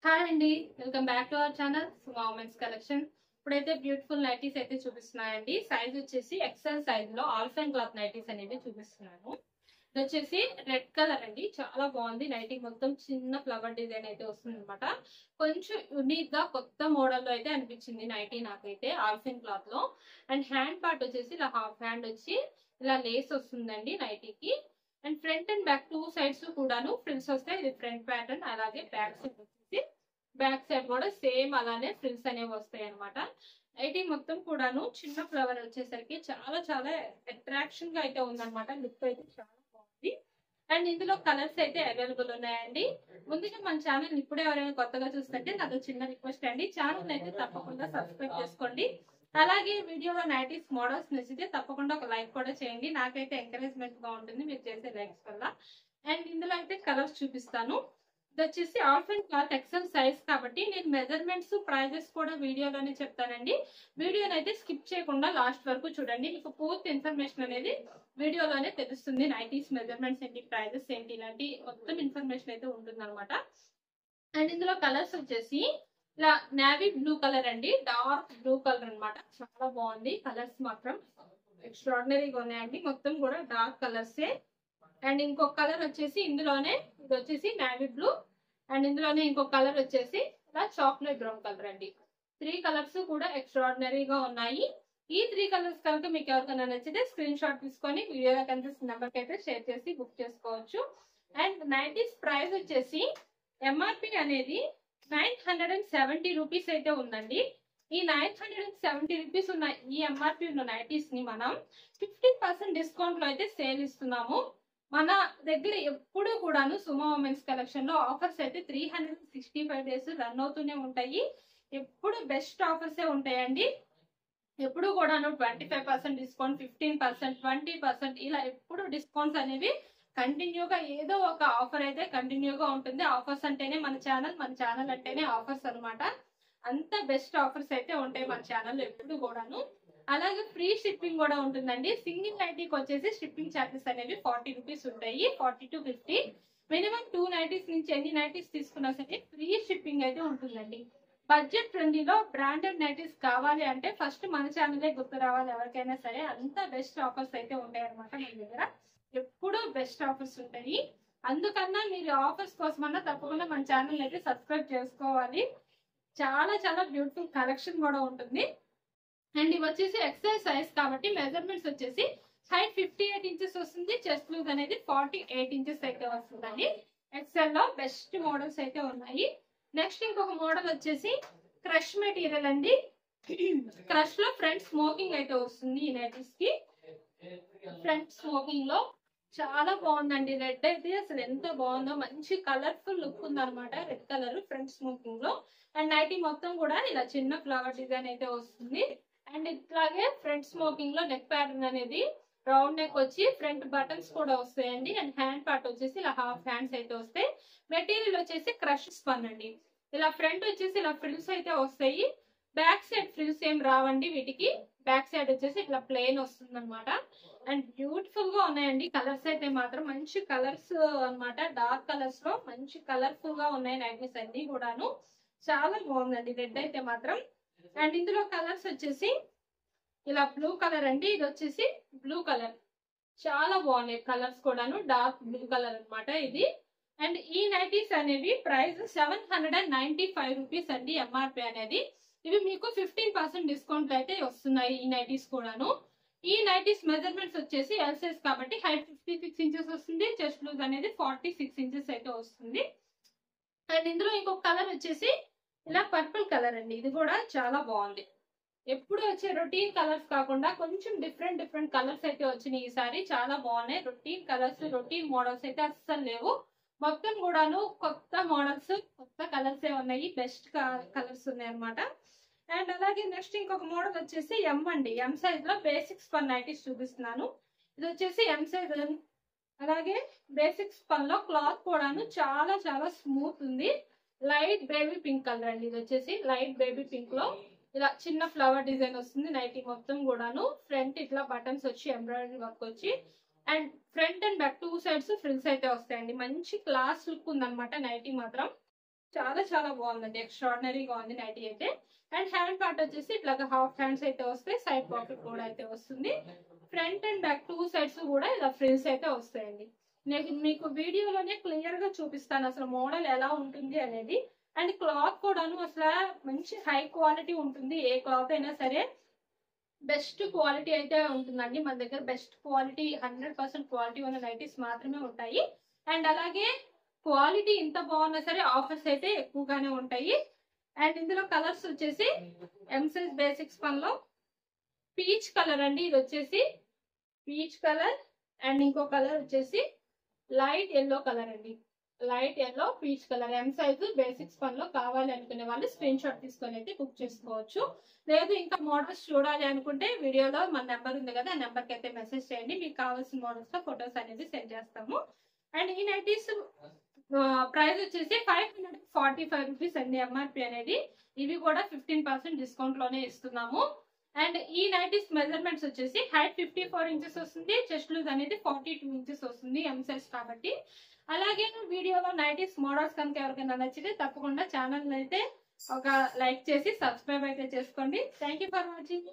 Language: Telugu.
హాయ్ అండి, welcome back to our channel Suma women's collection. ఇప్పుడైతే బ్యూటిఫుల్ నైటీస్ అయితే చూపిస్తున్నాయండి. సైజ్ వచ్చేసి ఎక్సెల్ సైజ్ లో ఆల్ఫైన్ క్లాత్ నైటీస్ అనేవి చూపిస్తున్నాను. ఇది వచ్చేసి రెడ్ కలర్ అండి, చాలా బాగుంది. నైటీ మొత్తం చిన్న ఫ్లవర్ డిజైన్ అయితే వస్తుంది అనమాట. కొంచెం యూనిక్ గా కొత్త మోడల్ లో అయితే అనిపించింది నైటీ నాకైతే ఆల్ఫైన్ క్లాత్ లో. అండ్ హ్యాండ్ పార్ట్ వచ్చేసి ఇలా హాఫ్ హ్యాండ్ వచ్చి ఇలా లేస్ వస్తుందండి నైటీకి. And front and back two sides కూడాను ఫ్రిల్స్ వస్తాయి. ఇది ఫ్రంట్ ప్యాటర్న్, అలాగే బ్యాక్ సైడ్ వచ్చేసి బ్యాక్ సైడ్ కూడా సేమ్ అలానే ఫ్రిల్స్ అనేవి వస్తాయి అనమాట. నైటీ మొత్తం కూడాను చిన్న ఫ్లవర్ వచ్చేసరికి చాలా చాలా అట్రాక్షన్ గా అయితే ఉందన్నమాట. లుక్ అయితే చాలా బాగుంది. అండ్ ఇందులో కలర్స్ అయితే అవైలబుల్ ఉన్నాయండి. ముందుగా మన ఛానల్ ఇప్పుడే ఎవరైనా కొత్తగా చూస్తుంటే నాకు చిన్న రిక్వెస్ట్ అండి, ఛానల్ అయితే తప్పకుండా సబ్స్క్రైబ్ చేసుకోండి. అలాగే వీడియోలో నైటీస్ మోడల్స్ నచ్చితే తప్పకుండా ఒక లైక్ కూడా చేయండి. నాకైతే ఎంకరేజ్మెంట్ గా ఉంటుంది మీరు చేసే లైక్స్ వల్ల. అండ్ ఇందులో అయితే కలర్స్ చూపిస్తాను. ఇది వచ్చేసి ఆల్ఫైన్ క్లాత్ ఎక్సెల్ సైజ్ కాబట్టి నేను మెజర్మెంట్స్ ప్రైజెస్ కూడా వీడియోలోనే చెప్తానండి. వీడియోని అయితే స్కిప్ చేయకుండా లాస్ట్ వరకు చూడండి, మీకు పూర్తి ఇన్ఫర్మేషన్ అనేది వీడియోలోనే తెలుస్తుంది. నైటీస్ మెజర్మెంట్స్ ఏంటి, ప్రైజెస్ ఏంటి, ఇలాంటి మొత్తం ఇన్ఫర్మేషన్ అయితే ఉంటుంది అనమాట. అండ్ ఇందులో కలర్స్ వచ్చేసి ఇలా నేవీ బ్లూ కలర్ అండి, డార్క్ బ్లూ కలర్ అన్నమాట. చాలా బాగుంది. కలర్స్ మాత్రం ఎక్స్ట్రాడినరీగా ఉన్నాయండి, మొత్తం కూడా డార్క్ కలర్సే. అండ్ ఇంకొక కలర్ వచ్చేసి ఇందులోనే, ఇది వచ్చేసి నేవీ బ్లూ. అండ్ ఇందులోనే ఇంకొక కలర్ వచ్చేసి ఇలా చాక్లెట్ బ్రౌన్ కలర్ అండి. త్రీ కలర్స్ కూడా ఎక్స్ట్రాడినరీగా ఉన్నాయి. ఈ త్రీ కలర్స్ కనుక మీకు ఎవరికైనా నచ్చితే స్క్రీన్ షాట్ తీసుకొని వీడియోలో కనిపిస్తున్న నెంబర్ కి అయితే షేర్ చేసి బుక్ చేసుకోవచ్చు. అండ్ నైటీస్ ప్రైస్ వచ్చేసి ఎంఆర్పి అనేది 970 రూపీస్ అయితే ఉందండి. ఈ 970 రూపీస్ ఉన్న ఈ ఎంఆర్పి ఉన్న నైటీస్ ని మనం 15% డిస్కౌంట్ లో అయితే సేల్ ఇస్తున్నాము. మన దగ్గర ఎప్పుడు కూడాను సుమా ఉమెన్స్ కలెక్షన్ లో ఆఫర్స్ అయితే 365 డేస్ రన్ అవుతూనే ఉంటాయి. ఎప్పుడు బెస్ట్ ఆఫర్స్ ఉంటాయండి. ఎప్పుడు కూడాను 25% డిస్కౌంట్, 15%, 20% ఇలా ఎప్పుడు డిస్కౌంట్స్ అనేవి కంటిన్యూగా ఏదో ఒక ఆఫర్ అయితే కంటిన్యూగా ఉంటుంది. ఆఫర్స్ అంటేనే మన ఛానల్ అంటేనే ఆఫర్స్ అనమాట. అంత బెస్ట్ ఆఫర్స్ అయితే ఉంటాయి మన ఛానల్లో ఎప్పుడు కూడాను. అలాగే ఫ్రీ షిప్పింగ్ కూడా ఉంటుందండి. సింగిల్ నైటీకి వచ్చేసి షిప్పింగ్ ఛార్జెస్ అనేవి 40 రూపీస్ ఉంటాయి, 40 to 50. మినిమం 2 నైటీస్ నుంచి ఎన్ని నైటీస్ తీసుకున్నా సరే ఫ్రీ షిప్పింగ్ అయితే ఉంటుందండి. బడ్జెట్ ఫ్రెండ్లీలో బ్రాండెడ్ నైటీస్ కావాలి అంటే ఫస్ట్ మన ఛానలే గుర్తు రావాలి ఎవరికైనా సరే. అంత బెస్ట్ ఆఫర్స్ అయితే ఉంటాయి అనమాట మన దగ్గర. ఎప్పుడూ బెస్ట్ ఆఫర్స్ ఉంటాయి. అందుకన్నా మీరు ఆఫర్స్ కోసమన్నా తప్పకుండా మన ఛానల్ అయితే సబ్స్క్రైబ్ చేసుకోవాలి. చాలా చాలా బ్యూటిఫుల్ కలెక్షన్ కూడా ఉంటుంది. అండ్ ఇవి వచ్చేసి ఎక్సెల్ సైజ్ కాబట్టి మెజర్మెంట్స్ వచ్చేసి హైట్ 58 ఇంచెస్ వస్తుంది, చెస్ట్ లూజ్ అనేది 48 ఇంచెస్ అయితే వస్తుందండి. ఎక్సెల్ లో బెస్ట్ మోడల్స్ అయితే ఉన్నాయి. నెక్స్ట్ ఇంకొక మోడల్ వచ్చేసి క్రష్ మెటీరియల్ అండి. క్రష్ లో ఫ్రంట్ స్మోకింగ్ అయితే వస్తుంది. ఈ నైటీస్ కి ఫ్రంట్ స్మోకింగ్ లో చాలా బాగుందండి. రెడ్ అయితే అసలు ఎంత బాగుందో, మంచి కలర్ఫుల్ లుక్ ఉంది అనమాట. రెడ్ కలర్ ఫ్రంట్ స్మోకింగ్ లో. అండ్ నైటీ మొత్తం కూడా ఇలా చిన్న ఫ్లవర్ డిజైన్ అయితే వస్తుంది. అండ్ ఇట్లాగే ఫ్రంట్ స్మోకింగ్ లో నెక్ ప్యాటర్న్ అనేది రౌండ్ నెక్ వచ్చి ఫ్రంట్ బటన్స్ కూడా వస్తాయండి. అండ్ హ్యాండ్ పార్ట్ వచ్చేసి ఇలా హాఫ్ హ్యాండ్స్ అయితే వస్తాయి. మెటీరియల్ వచ్చేసి క్రష్ స్పన్ అండి. ఇలా ఫ్రంట్ వచ్చేసి ఇలా ఫ్రిల్స్ అయితే వస్తాయి. బ్యాక్ సైడ్ ఫ్రిల్స్ ఏం రావండి వీటికి. బ్యాక్ సైడ్ వచ్చేసి ఇట్లా ప్లెయిన్ వస్తుంది అనమాట. అండ్ బ్యూటిఫుల్ గా ఉన్నాయండి. కలర్స్ అయితే మాత్రం మంచి కలర్స్ అన్నమాట. డార్క్ కలర్స్ లో మంచి కలర్ఫుల్ గా ఉన్నాయి నైటీస్ అన్ని కూడాను. చాలా బాగుందండి రెడ్ అయితే మాత్రం. అండ్ ఇందులో కలర్స్ వచ్చేసి ఇలా బ్లూ కలర్ అండి, ఇది వచ్చేసి బ్లూ కలర్. చాలా బాగున్నాయి కలర్స్ కూడాను. డార్క్ బ్లూ కలర్ అన్నమాట ఇది. అండ్ ఈ నైటీస్ అనేవి ప్రైస్ 795 రూపీస్ అండి ఎంఆర్పి అనేది. ఇవి మీకు 15% డిస్కౌంట్ అయితే వస్తున్నాయి ఈ నైటీస్ కూడాను. ఈ నైటీస్ మెజర్మెంట్స్ వచ్చేసి ఎల్ సైజ్ కాబట్టి హైట్ 56 ఇంచెస్ వస్తుంది, చెస్ట్ లూజ్ అనేది 46 ఇంచెస్ అయితే వస్తుంది. అండ్ ఇందులో ఇంకొక కలర్ వచ్చేసి ఇలా పర్పుల్ కలర్ అండి. ఇది కూడా చాలా బాగుంది. ఎప్పుడు వచ్చే రొటీన్ కలర్స్ కాకుండా కొంచెం డిఫరెంట్ డిఫరెంట్ కలర్స్ అయితే వచ్చినాయి ఈసారి. చాలా బాగున్నాయి. రొటీన్ కలర్స్, రొటీన్ మోడల్స్ అయితే అస్సలు లేవు. మొత్తం కూడాను కొత్త మోడల్స్, కొత్త కలర్స్ ఉన్నాయి. బెస్ట్ కలర్స్ ఉన్నాయి అనమాట. అండ్ అలాగే నెక్స్ట్ ఇంకొక మోడల్ వచ్చేసి ఎం అండి. ఎం సైజ్ లో బేసిక్స్ పన్ నైటీస్ చూపిస్తున్నాను. ఇది వచ్చేసి ఎం సైజ్. అలాగే బేసిక్స్ పన్ లో క్లాత్ కూడాను చాలా చాలా స్మూత్ ఉంది. లైట్ బేబీ పింక్ కలర్ అండి. ఇది వచ్చేసి లైట్ బేబీ పింక్ లో ఇలా చిన్న ఫ్లవర్ డిజైన్ వస్తుంది నైటీ మొత్తం కూడాను. ఫ్రంట్ ఇట్లా బటన్స్ వచ్చి ఎంబ్రాయిడరీ వర్క్ వచ్చి, and front and back two sides frills అయితే వస్తాయండి. మంచి క్లాస్ లుక్ ఉందన్నమాట నైటీ మాత్రం. చాలా చాలా బాగుందండి, ఎక్స్ట్రాడినరీగా ఉంది నైటీ అయితే. అండ్ హ్యాండ్ పార్ట్ వచ్చేసి ఇట్లాగా హాఫ్ హ్యాండ్స్ అయితే వస్తాయి, సైడ్ పాకెట్ కూడా అయితే వస్తుంది. Front and back two sides కూడా ఇలా ఫ్రిల్స్ అయితే వస్తాయండి. నేను మీకు వీడియోలోనే క్లియర్ గా చూపిస్తాను అసలు మోడల్ ఎలా ఉంటుంది అనేది. అండ్ క్లాత్ కూడాను అసలు మంచి హై క్వాలిటీ ఉంటుంది, ఏ క్లాత్ అయినా సరే బెస్ట్ క్వాలిటీ అయితే ఉంటుందండి. మన దగ్గర బెస్ట్ క్వాలిటీ 100% క్వాలిటీ ఉన్న నైటీస్ మాత్రమే ఉంటాయి. అండ్ అలాగే క్వాలిటీ ఇంత బాగున్నా సరే ఆఫర్స్ అయితే ఎక్కువగానే ఉంటాయి. అండ్ ఇందులో కలర్స్ వచ్చేసి ఎం సైజ్ బేసిక్స్ పనిలో పీచ్ కలర్ అండి, ఇది వచ్చేసి పీచ్ కలర్. అండ్ ఇంకో కలర్ వచ్చేసి లైట్ ఎల్లో కలర్ అండి, light yellow peach colour. M size basics పనిలో కావాలి అనుకునే వాళ్ళు స్క్రీన్ షాట్ తీసుకొని అయితే బుక్ చేసుకోవచ్చు. లేదు ఇంకా మోడల్స్ చూడాలి అనుకుంటే వీడియోలో మన నెంబర్ ఉంది కదా, ఆ నెంబర్కి అయితే మెసేజ్ చేయండి, మీకు కావాల్సిన మోడల్స్ తో ఫొటోస్ అనేది సెండ్ చేస్తాము. అండ్ ఈ నైటీస్ ప్రైస్ వచ్చేసి 545 రూపీస్ అండి ఎంఆర్పి అనేది. ఇవి కూడా 15% డిస్కౌంట్ లోనే ఇస్తున్నాము. అండ్ ఈ నైటీస్ మెజర్మెంట్స్ వచ్చేసి హైట్ 54 ఇంచెస్ వస్తుంది, చెస్ట్ లూజ్ అనేది 42 ఇంచెస్ వస్తుంది, ఎం సైజ్ కాబట్టి. అలాగే వీడియోలో నైటీస్ మోడల్స్ కనుక ఎవరికైనా నచ్చితే తప్పకుండా ఛానల్ అయితే ఒక లైక్ చేసి సబ్స్క్రైబ్ అయితే చేసుకోండి. Thank you for watching.